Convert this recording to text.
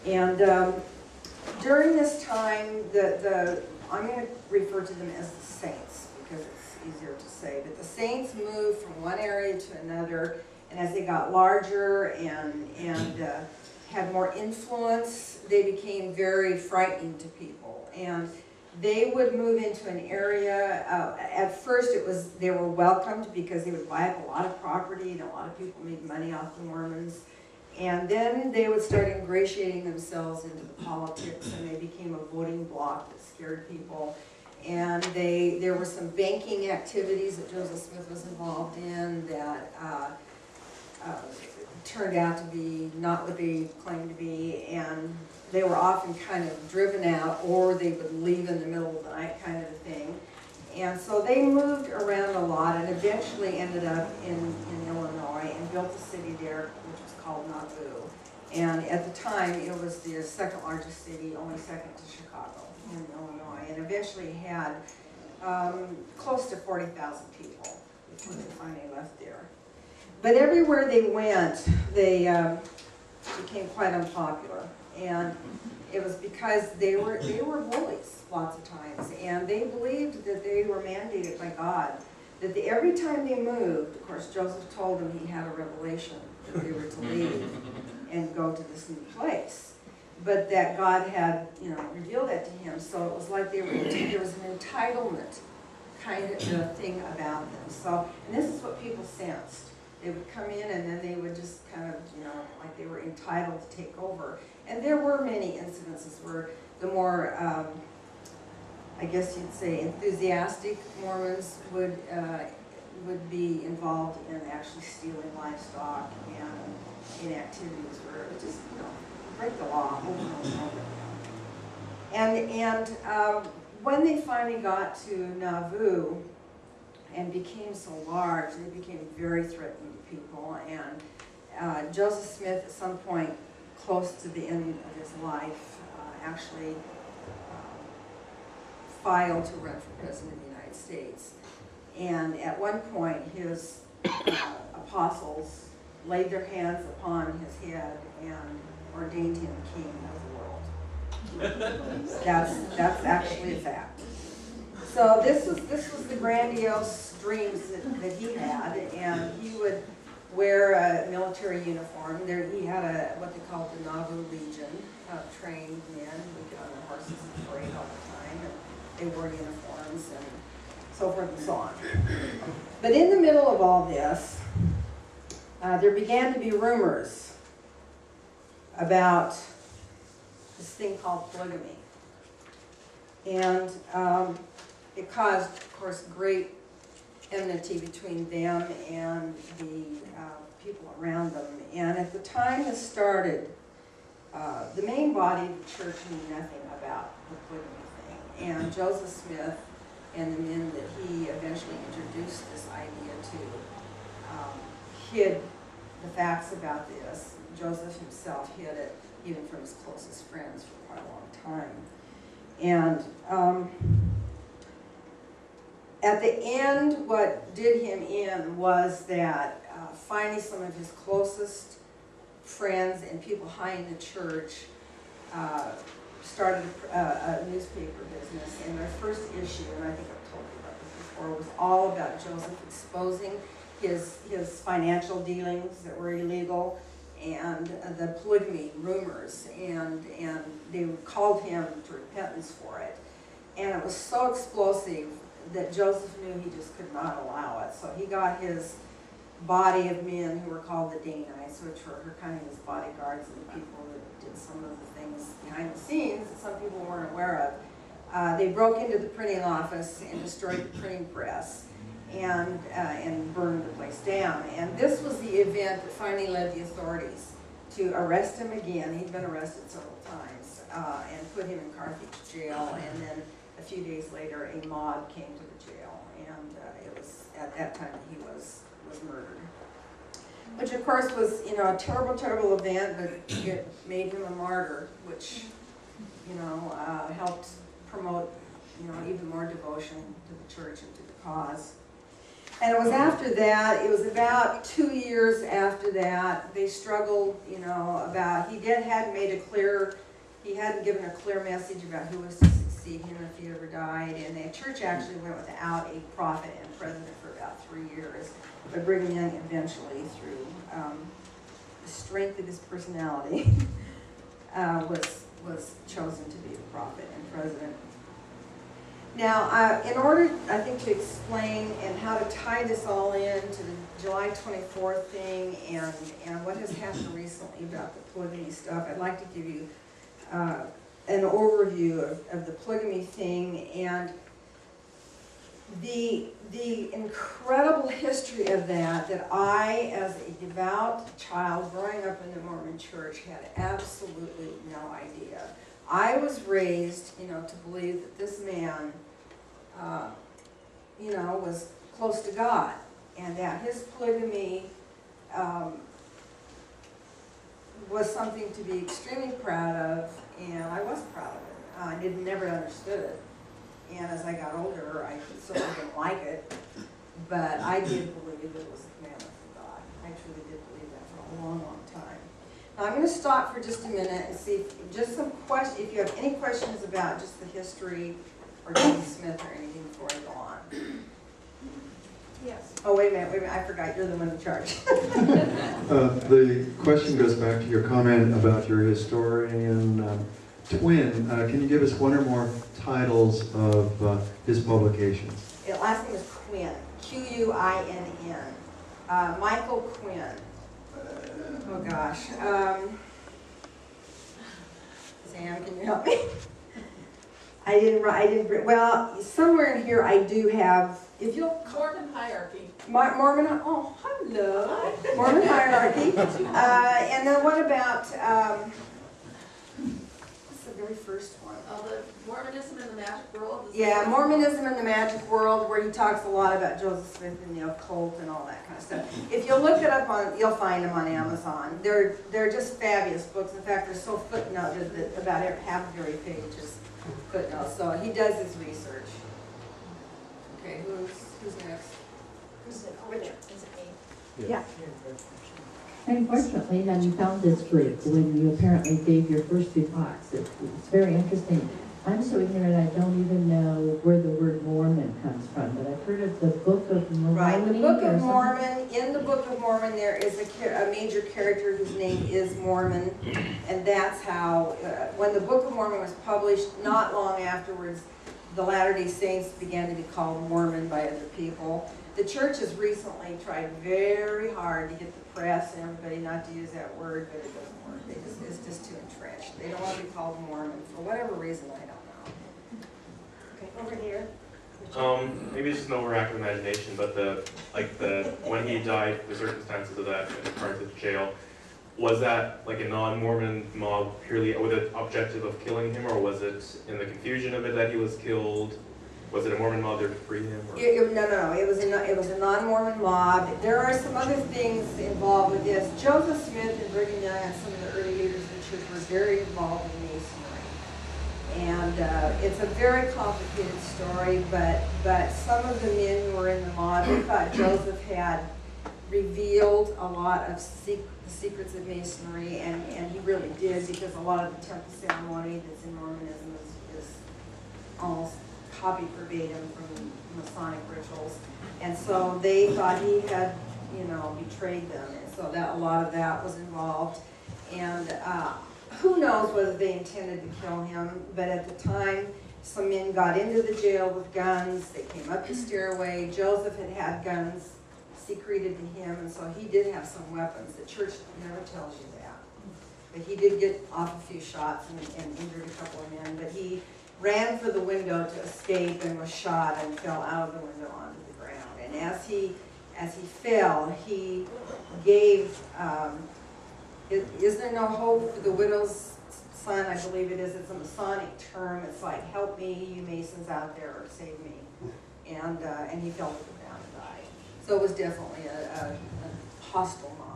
And during this time, I'm going to refer to them as the saints because it's easier to say, but the saints moved from one area to another, and as they got larger and had more influence, they became very frightening to people. And they would move into an area, at first they were welcomed because they would buy up a lot of property, and a lot of people made money off the Mormons. And then they would start ingratiating themselves into the politics, and they became a voting bloc that scared people. And there were some banking activities that Joseph Smith was involved in that turned out to be not what they claimed to be, and they were often kind of driven out, or they would leave in the middle of the night kind of a thing. And so they moved around a lot and eventually ended up in Illinois and built a city there, which was called Nauvoo. And at the time, it was the second largest city, only second to Chicago in Illinois, and eventually had close to 40,000 people before they finally left there. But everywhere they went, they became quite unpopular. And it was because they were bullies lots of times, and they believed that they were mandated by God, that every time they moved, of course Joseph told them he had a revelation that they were to leave and go to this new place, but that God had revealed that to him. So it was like there was an entitlement kind of thing about them. So, and this is what people sensed. They would come in and then they would just kind of, like they were entitled to take over. And there were many incidences where the more, I guess you'd say, enthusiastic Mormons would be involved in actually stealing livestock and in activities where it was just, break the law over and over again. And when they finally got to Nauvoo and became so large, they became very threatening to people. And Joseph Smith, at some point close to the end of his life, actually filed to run for president of the United States. And at one point, his apostles laid their hands upon his head and ordained him king of the world. That's actually a fact. So this was the grandiose dreams that he had, and he would wear a military uniform. There he had what they called the Nauvoo Legion of trained men who would get on their horses and parade all the time, and they wore uniforms and so forth and so on. But in the middle of all this, there began to be rumors about this thing called polygamy. And it caused, of course, great enmity between them and the people around them. And at the time this started, the main body of the church knew nothing about the polygamy thing. And Joseph Smith and the men that he eventually introduced this idea to hid the facts about this. Joseph himself hid it even from his closest friends for quite a long time. And at the end, what did him in was that finally some of his closest friends and people high in the church started a newspaper business, and their first issue, and I think I've told you about this before, was all about Joseph exposing his financial dealings that were illegal and the polygamy rumors, and they called him to repentance for it. And it was so explosive that Joseph knew he just could not allow it. So he got his body of men who were called the Danites, which were kind of his bodyguards and the people that did some of the things behind the scenes that some people weren't aware of. They broke into the printing office and destroyed the printing press and burned the place down. And this was the event that finally led the authorities to arrest him again. He'd been arrested several times and put him in Carthage jail, and then a few days later, a mob came to the jail, and it was at that time that he was murdered. Which, of course, was a terrible, terrible event, but it made him a martyr, which helped promote even more devotion to the church and to the cause. And it was after that, it was about 2 years after that, they struggled, you know, about, he hadn't given a clear message about who was to succeed him if he ever died. And the church actually went without a prophet and president for about 3 years. But Brigham Young eventually, through the strength of his personality, was chosen to be the prophet and president. Now, in order, I think, to explain and how to tie this all in to the July 24th thing and what has happened recently about the polygamy stuff, I'd like to give you an overview of the polygamy thing and the incredible history of that I, as a devout child growing up in the Mormon church, had absolutely no idea. I was raised, you know, to believe that this man, you know, was close to God, and that his polygamy was something to be extremely proud of, and I was proud of it. I never understood it, and as I got older, I certainly didn't like it, but I did believe it was a commandment from God. I truly did believe that for a long, long time. Now, I'm going to stop for just a minute and see if you have any questions about just the history or Joseph Smith or anything before I go on. Yes. Oh, wait a minute, I forgot, you're the one in charge. The question goes back to your comment about your historian twin. Can you give us one or more titles of his publications? His last name is Quinn, Q-U-I-N-N. Michael Quinn. Oh gosh. Sam, can you help me? I didn't, well, somewhere in here I do have, if you'll... Mormon hierarchy. Mormon, oh, hello. Mormon hierarchy. And then what about, what's the very first one? Oh, the Mormonism in the Magic World? Yeah, Mormonism in the Magic World, where he talks a lot about Joseph Smith and the occult and all that kind of stuff. If you'll look it up you'll find them on Amazon. They're just fabulous books. In fact, they're so footnoted that about half of every page is footnotes. So he does his research. Okay, who's next? Is it Richard. Is it me? Yeah. Unfortunately, when you found this group, when you apparently gave your first two talks, it's very interesting. I'm so ignorant I don't even know where the word Mormon comes from, but I've heard of the Book of Mormon. Right, the Book of Mormon, in the Book of Mormon there is a major character whose name is Mormon, and that's how, when the Book of Mormon was published, not long afterwards, the Latter-day Saints began to be called Mormon by other people. The church has recently tried very hard to get the press and everybody not to use that word, but it doesn't work. It's just too entrenched. They don't want to be called Mormon for whatever reason, I don't know. Okay, over here. Maybe it's just an overact of imagination, but when he died, the circumstances of that, in regards to the jail, was that like a non-Mormon mob purely with the objective of killing him, or was it in the confusion of it that he was killed? Was it a Mormon mob there to free him? Or? No. It was a non-Mormon mob. There are some other things involved with this. Joseph Smith and Brigham Young and some of the early leaders of the church were very involved in Masonry. And it's a very complicated story, but some of the men who were in the mob, they thought Joseph had revealed a lot of the secrets of Masonry, and he really did, because a lot of the temple ceremony that's in Mormonism is almost copied verbatim from Masonic rituals. And so they thought he had, betrayed them, and so that a lot of that was involved. And who knows whether they intended to kill him, but at the time, some men got into the jail with guns. They came up the stairway. Joseph had guns secreted to him, and so he did have some weapons. The church never tells you that. But he did get off a few shots and injured a couple of men, but he ran for the window to escape and was shot and fell out of the window onto the ground. And as he fell, he gave, is there no hope for the widow's son? I believe it is. It's a Masonic term. It's like, help me, you Masons out there, or save me. And he fell to the ground and died. So it was definitely a hostile mob.